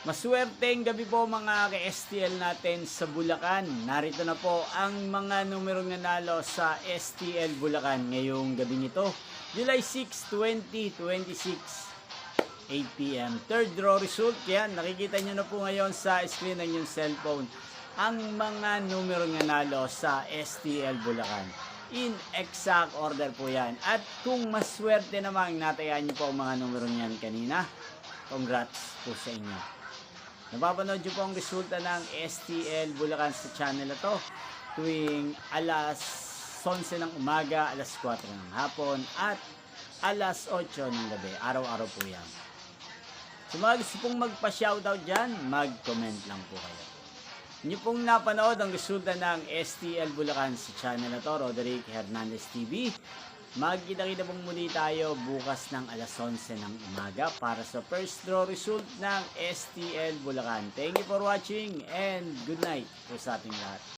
Maswerteng gabi po mga ka-STL natin sa Bulacan. Narito na po ang mga numerong nanalo sa STL Bulacan ngayong gabi nito. July 6, 2026, 8 p.m. Third draw result. Yan, nakikita nyo na po ngayon sa screen ng inyong cellphone ang mga numerong nanalo sa STL Bulacan. In exact order po yan. At kung maswerte namang natayaan nyo po ang mga numerong yan kanina, congrats po sa inyo. Napapanood nyo po ang resulta ng STL Bulacan sa channel na to tuwing alas 11 ng umaga, alas 4 ng hapon, at alas 8 ng gabi. Araw-araw po yan. So mga gusto pong magpa-shoutout dyan, mag-comment lang po kayo. Inyo pong napanood ang resulta ng STL Bulacan sa channel na to, Roderick Hernandez TV. Magkita-kita pong muli tayo bukas ng alas 11 ng umaga para sa first draw result ng STL Bulacan. Thank you for watching and good night po sa ating lahat.